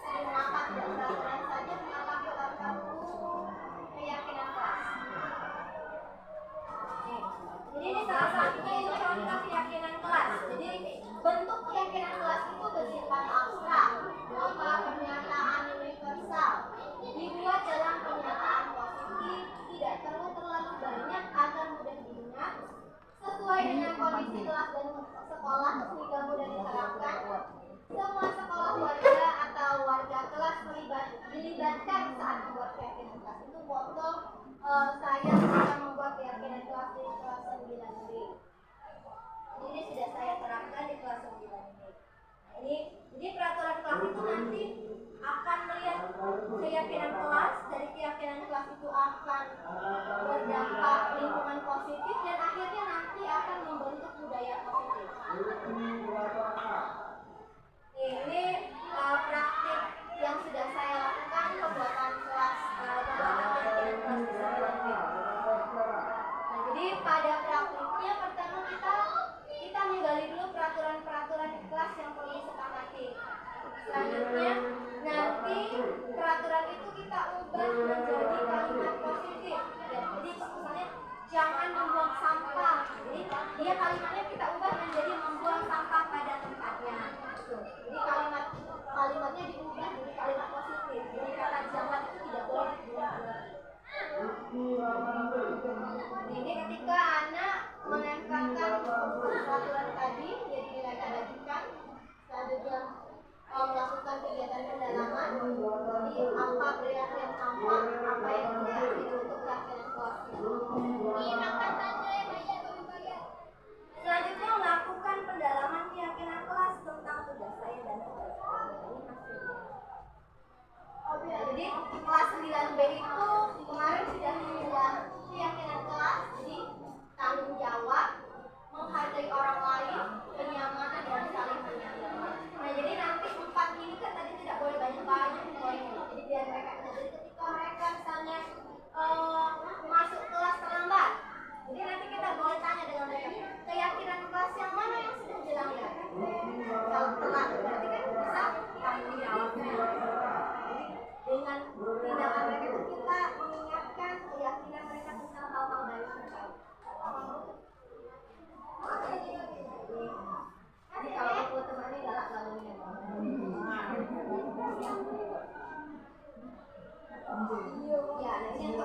Mengapa tidak peraturan saja, mengapa kita perlu keyakinan kelas? Jadi ini salah satunya itu contoh keyakinan kelas. Jadi bentuk keyakinan kelas itu bersifat abstrak, berupa pernyataan universal, dibuat dalam pernyataan positif, tidak perlu terlalu banyak agar mudah diingat, sesuai dengan kondisi kelas dan sekolah sehingga mudah diterapkan. Semua sekolah warga atau warga kelas dilibatkan saat membuat keyakinan kelas. Itu foto saya ketika membuat keyakinan kelas di kelas 9B. Ini sudah saya terapkan di kelas 9B. Jadi peraturan kelas itu nanti akan melihat keyakinan kelas. Dari keyakinan kelas itu akan berdampak lingkungan positif dan akhirnya nanti akan membentuk budaya positif. Ini praktik yang sudah saya lakukan pembuatan kelas keyakinan kelas di 9B. Nah, jadi pada praktiknya pertama kita menggali dulu peraturan-peraturan kelas yang perlu disepakati. Selanjutnya nanti peraturan itu kita ubah menjadi kalimat positif. Ya, jadi misalnya jangan membuang sampah. Jadi dia kalimatnya kita ubah menjadi membuang sampah pada tempatnya. Jadi kalimatnya diubah jadi kalimat positif. Jadi kata jangan itu tidak boleh dibuang. Ini ketika anak menempelkan peraturan tadi jadi nilai kebajikan, selanjutnya melakukan kegiatan pendalaman. Jadi apa keyakinan apa yang tidak itu untuk keyakinan kelas. Selanjutnya melakukan pendalaman keyakinan kelas tentang tugas saya dan tugas saya. Ini hasilnya. Jadi kelas 9B itu kemarin sudah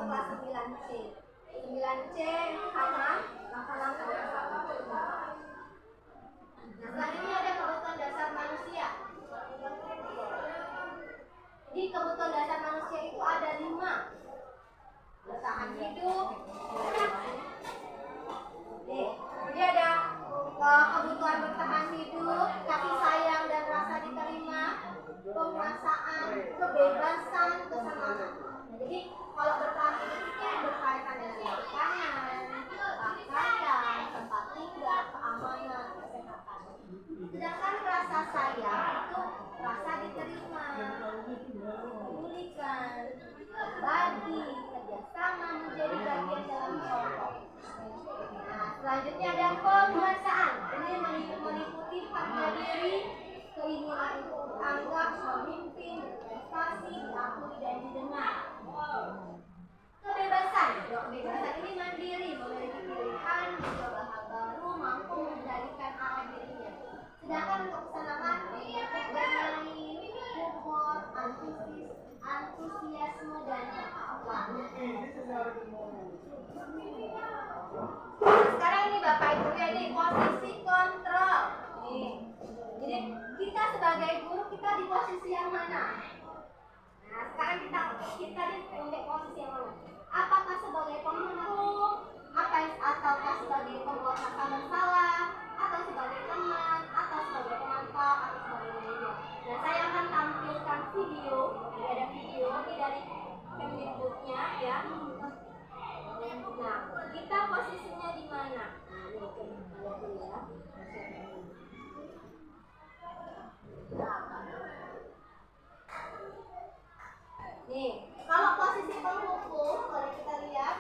kelas 9C. 9C sama langkah-langkah dasar. Nah, selanjutnya ada kebutuhan dasar manusia. Jadi kebutuhan dasar manusia itu ada 5. Bertahan hidup. Jadi ada kebutuhan bertahan hidup, kasih sayang dan rasa diterima, penguasaan, kebebasan, kesenangan. Jadi kalau bertahan hidup itu yang berkaitan dengan makanan, pakaian, tempat tinggal, keamanan, kesehatan. Sedangkan rasa sayang itu rasa diterima, memulihkan, berbagi, kerjasama, menjadi bagian dalam kelompok. Nah, selanjutnya ada penguasaan. Ini meliputi harga diri, keinginan untuk dianggap, memimpin, berprestasi, diakui dan didengar. Kebebasan. Kebebasan ini mandiri, memiliki pilihan, mencoba hal baru, mampu mengendalikan arah dirinya. Sedangkan untuk kesenangan bermain, humor, antusiasme dan ketawa. Nah, sekarang ini Bapak Ibu ya, ini posisi kontrol. Nih. Jadi kita sebagai guru kita di posisi yang mana? Nah, sekarang kita di posisi yang mana? Apakah sebagai penghukum, ataukah sebagai pembuat kata bersalah, atau sebagai teman, atau sebagai penonton, atau sebagai media? Nah, saya akan tampilkan video, ada video ini dari Kemdikbudnya ya. Nah, kita posisinya di mana? Nah, ini coba lihat dulu ya. Nih, kalau posisi penghukum, boleh kita lihat.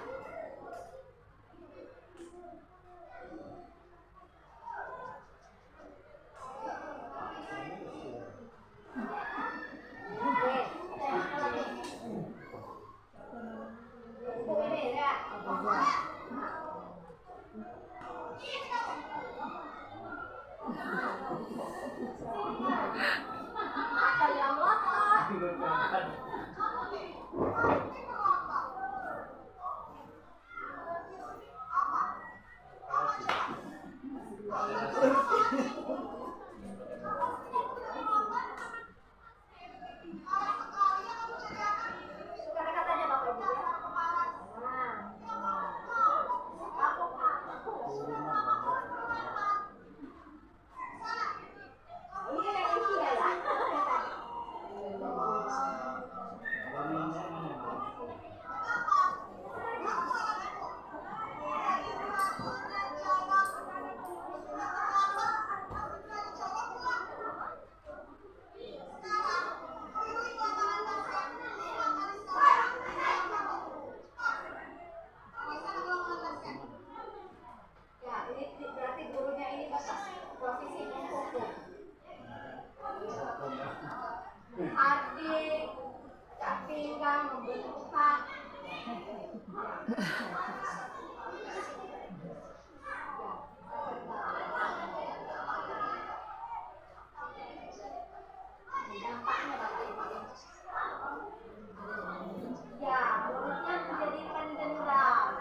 Adik, tak pinggang, membentuk. Dampaknya Bapak Ibu. Ya, mulutnya menjadi pendendam.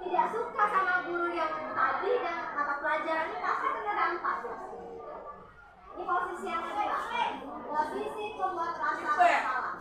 Tidak suka sama guru yang tadi dan mata pelajaran ini pasti kena dampak. Ini posisi yang kedua. Posisi pembuat rasa bersalah.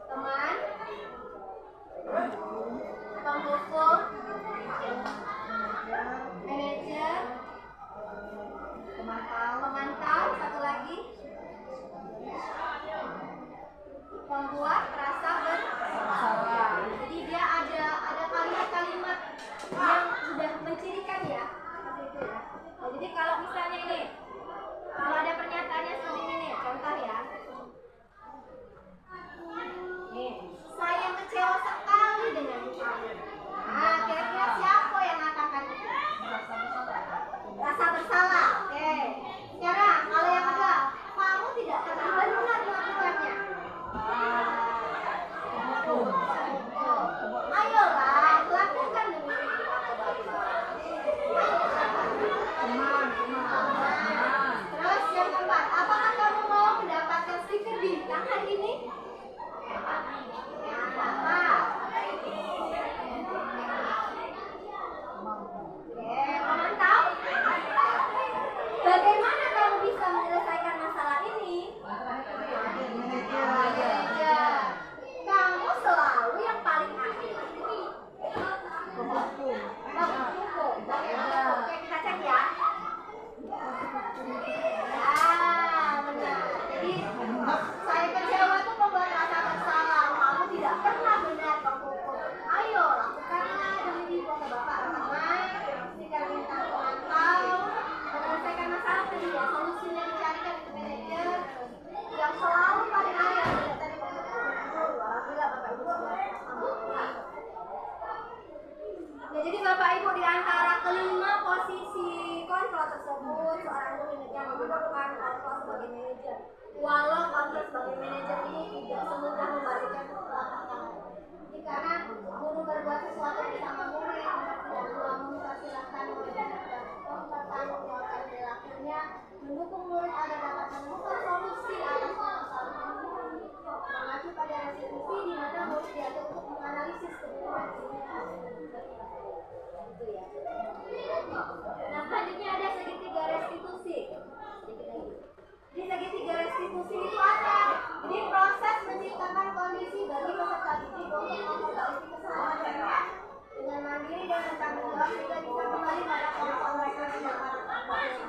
Teman, penghukum, manajer, pemantau, satu lagi, pembuat rasa bersalah. Jadi dia ada kalimat-kalimat yang sudah mencirikan ya, seperti itu ya. Nah, jadi kalau misalnya ini, kalau ada pernyataannya seperti ini nih, contoh ya. Nih, saya kecewa sekali dengan kamu. Nah, kira-kira siapa yang mengatakan itu? Rasa bersalah. Oke. Sekarang kalau yang kedua, kamu tidak pernah benar melakukannya. Ayolah, lakukan demi Terus yang keempat, apakah kamu mau mendapatkan stiker bintang hari ini? Pemantau? Bagaimana kamu bisa menyelesaikan masalah ini? Manajer. Kamu selalu yang paling akhir. Oke, kita cek ya. Benar. Jadi saya kecewa tuh membuat rasa bersalah. Kamu tidak pernah benar penghukum. Ayo lakukanlah demi kata bapak teman. Stiker bintang pemantau. Menyelesaikan masalah tadi ya. Solusinya dicarikan ke manajer yang selalu paling akhir. Tadi alhamdulillah bapak ibu. Nah, jadi Bapak Ibu di antara kelima posisi kontrol tersebut, seorang guru yang menggunakan kontrol sebagai manajer. Walau kontrol sebagai manajer ini tidak semudah membalikkan telapak tangan. Jadi karena guru berbuat sesuatu bersama murid, tidak perlu mempersilahkan murid dan mempertanggungjawabkan perilakunya, mendukung murid agar dapat menemukan solusi atas permasalahan ini, mengacu pada restitusi di mana murid diatur untuk menganalisis kebutuhan ini. Nah, selanjutnya ada segitiga restitusi. Di segitiga restitusi itu ada. Jadi proses menciptakan kondisi bagi peserta didik untuk memperbaiki kesalahan mereka dengan mandiri dan bertanggung jawab sehingga bisa kembali pada kemampuan mereka secara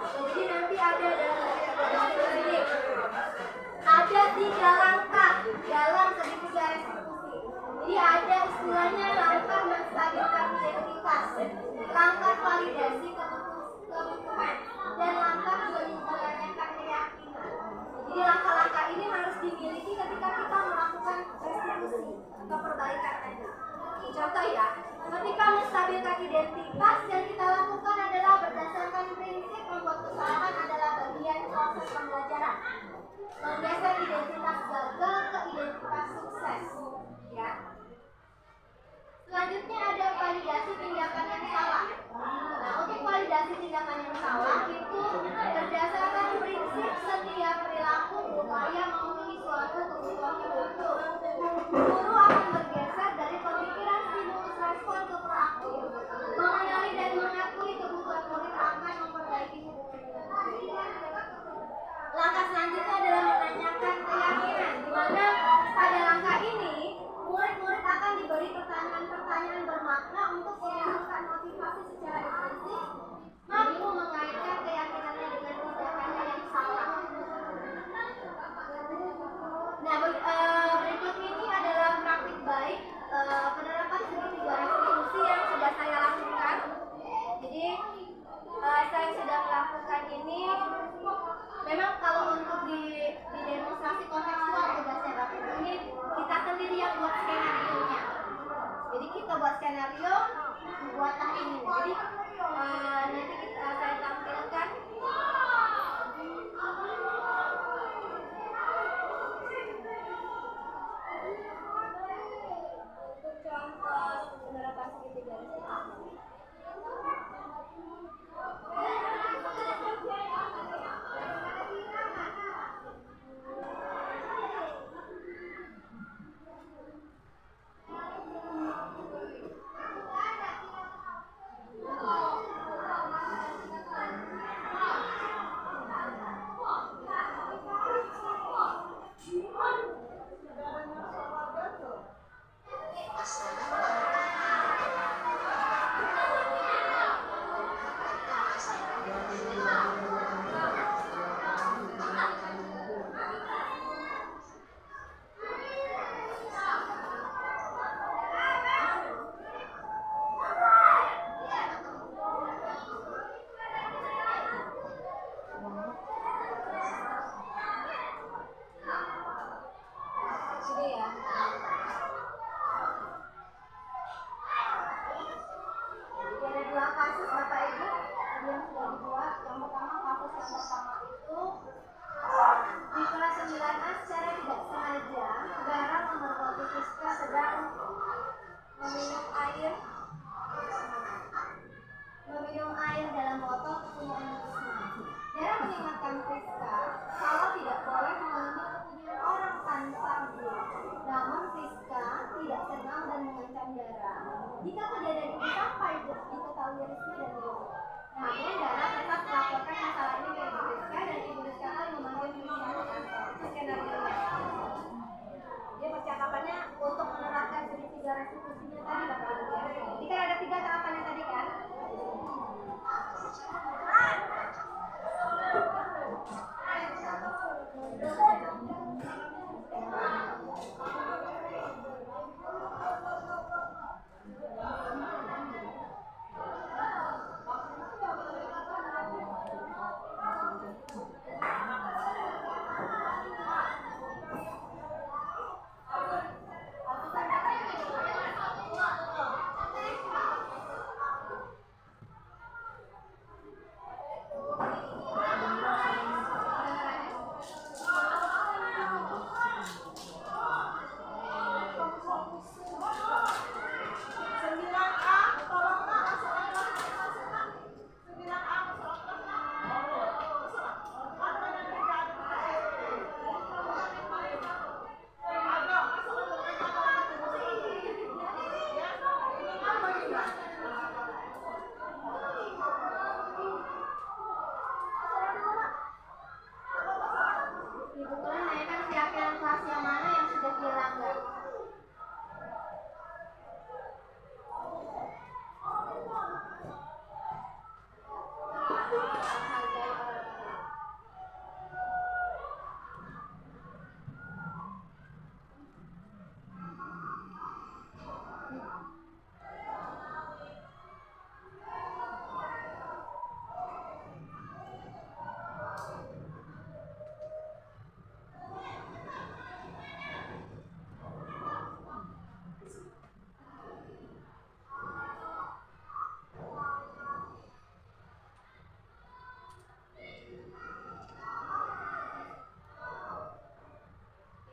Jadi nanti ada dalam segitiga restitusi. Ada 3 langkah dalam segitiga restitusi. Jadi ada istilahnya langkah menstabilkan identitas, langkah validasi kebutuhan, dan langkah menanyakan keyakinan. Jadi langkah-langkah ini harus dimiliki ketika kita melakukan restitusi atau perbaikan tadi. Contoh ya, ketika menstabilkan identitas yang kita lakukan adalah berdasarkan prinsip membuat kesalahan adalah bagian proses pembelajaran. Menggeser identitas gagal ke identitas sukses. Ya. Selanjutnya ada validasi tindakan yang salah. Nah, untuk validasi tindakan yang salah itu berdasarkan prinsip setiap perilaku berupaya memenuhi suatu kebutuhan tertentu. Guru akan bergeser dari pemikiran stimulus respon ke proaktif, mengenali dan mengakui kebutuhan murid akan memperbaiki hubungan dengan murid. Langkah selanjutnya adalah menanyakan keyakinan, di mana pada langkah ini murid-murid akan diberi pertanyaan-pertanyaan bermakna untuk menumbuhkan motivasi secara intensif, mampu mengaitkan keyakinannya dengan tindakannya yang salah. Nah, berikut ini adalah praktik baik penerapan segitiga restitusi yang sudah saya lakukan. Jadi saya sudah melakukan ini. Memang kalau untuk di demonstrasi kontekstual tugasnya Bapak Ibu ini kita sendiri yang buat skenario-nya. Jadi kita buat skenario, buatlah ini. Jadi nanti saya tampilkan. Untuk contoh penerapan segitiga restitusi. mengatakan Friska kalau tidak boleh mengambil kepunyaan orang tanpa izin. Namun Friska tidak tenang dan mengancam Dara. Jika kejadian ini sampai diketahui Rizka dan Dewi, namun Dara tetap melaporkan masalah ini ke Ibu Rizka dan Ibu Rizka akan memanggil Friska ke kantor. Itu skenario-nya. Dia percakapannya untuk menerapkan tiga restitusinya tadi Bapak Ibu ya. Jadi kan ada 3 tahapannya tadi kan.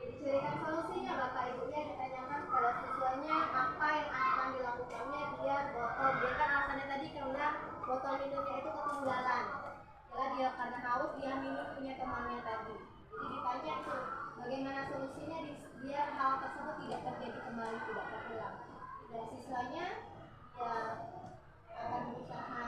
Dicurikan solusinya Bapak Ibunya ditanyakan kepada siswanya apa yang akan dilakukannya biar botol, dia kan alasannya tadi karena botol minumnya itu ketinggalan ya dia karena haus dia minum punya temannya tadi. Jadi ditanya tuh bagaimana solusinya biar hal tersebut tidak terjadi kembali, tidak terulang. Dari siswanya ya akan berusaha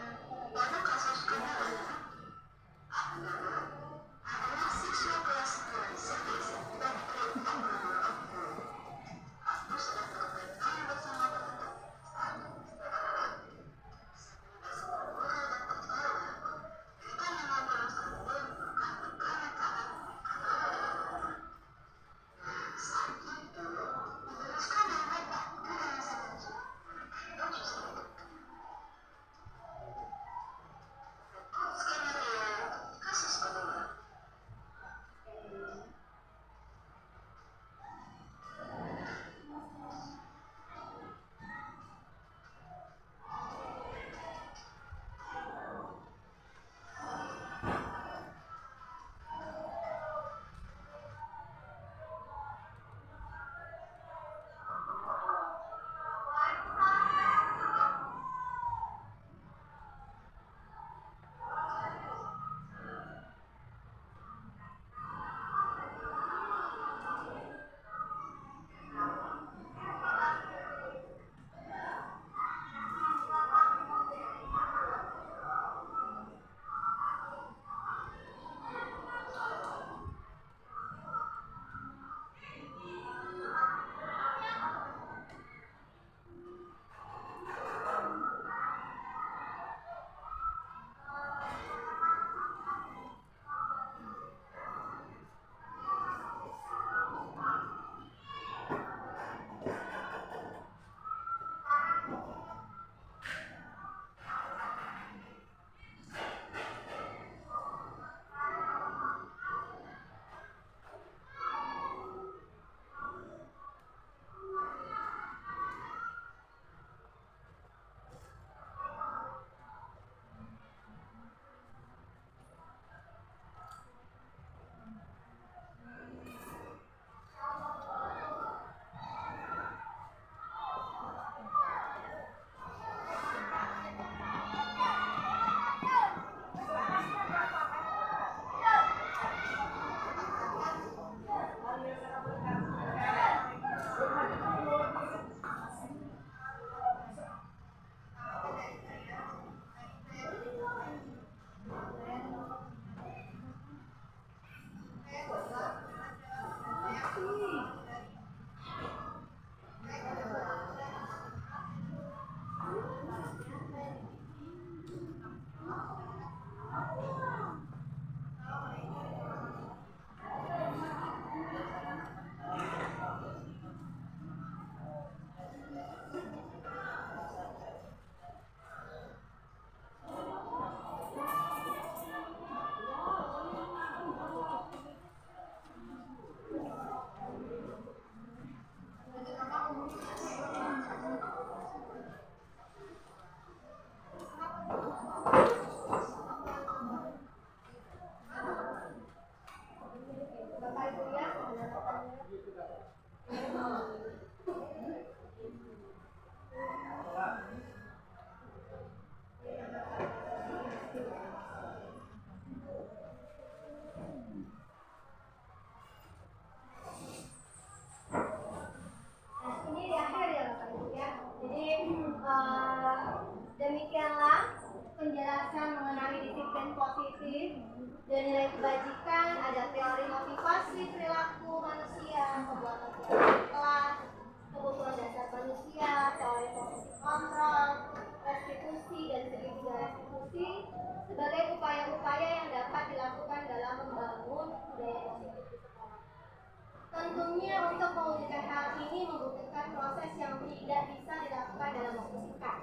Tentunya untuk mewujudkan hal ini membutuhkan proses yang tidak bisa dilakukan dalam waktu singkat.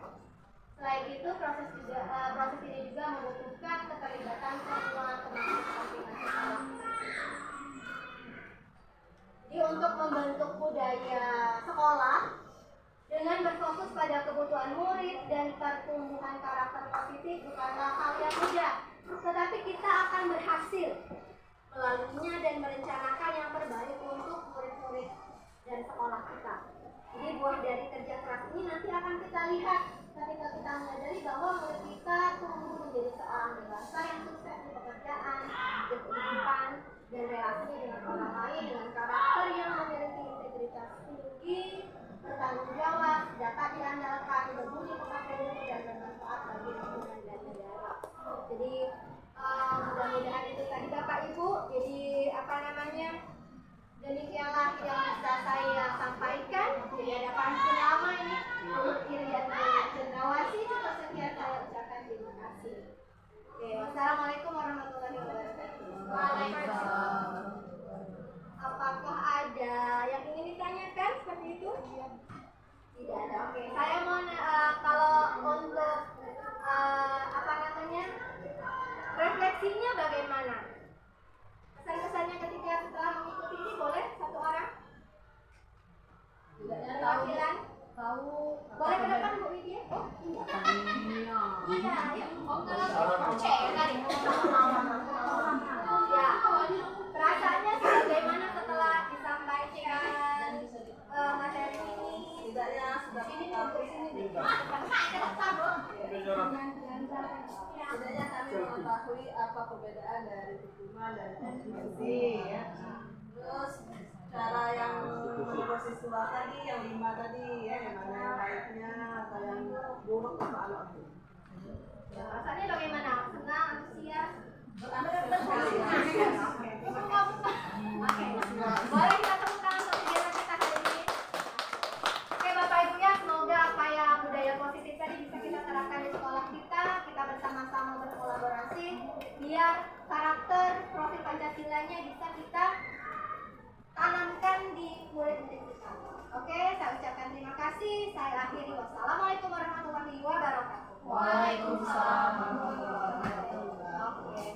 Selain itu, proses ini juga membutuhkan keterlibatan semua teman masing-masing sekolah. Jadi untuk membentuk budaya sekolah dengan berfokus pada kebutuhan murid dan pertumbuhan karakter positif bukanlah hal yang mudah, tetapi kita akan berhasil melaluinya dan merencanakan yang terbaik untuk murid-murid dan sekolah kita. Jadi buah dari kerja keras ini nanti akan kita lihat ketika kita menyadari bahwa murid kita tumbuh menjadi seorang dewasa yang sukses di pekerjaan, di kehidupan, dan relasinya dengan orang lain dengan karakter yang memiliki integritas tinggi, bertanggung jawab, dapat diandalkan, berbudi pekerti, dan bermanfaat bagi lingkungan dan negara. Jadi mudah-mudahan itu tadi Bapak Ibu. Jadi demikianlah yang bisa saya sampaikan. Jadi ada pantun lama ini untuk Irian Cendrawasih. Cukup sekian saya ucapkan terima kasih. Oke, wassalamualaikum warahmatullahi wabarakatuh. Waalaikumsalam. Apakah ada yang ingin ditanyakan seperti itu? Tidak ada. Oke, saya mau kalau untuk refleksinya bagaimana? Kesan-kesannya ketika setelah mengikuti ini boleh satu orang? Perwakilan? Tahu. Boleh ke depan Bu Widya? Oh iya. Iya, iya. Oh kalau tadi. Ya. Perasaannya bagaimana setelah disampaikan materi ini? Tidaknya sudah kita Setidaknya kami mengetahui apa perbedaan dari hukuman dan konstitusi ya. Terus cara yang menurut siswa tadi, yang 5 tadi ya, yang mana yang baiknya atau yang buruk apa anak. Rasanya bagaimana? Senang, antusias? Oke. Boleh kita tepuk tangan untuk kegiatan kita hari ini. Oke Bapak Ibu ya, semoga apa yang budaya positif tadi bisa kita terapkan di sekolah kita bersama-sama berkolaborasi biar karakter profil Pancasilanya bisa kita tanamkan di murid-murid kita. Oke, saya ucapkan terima kasih. Saya akhiri. Wassalamualaikum warahmatullahi wabarakatuh. Waalaikumsalam warahmatullahi wabarakatuh. Oke.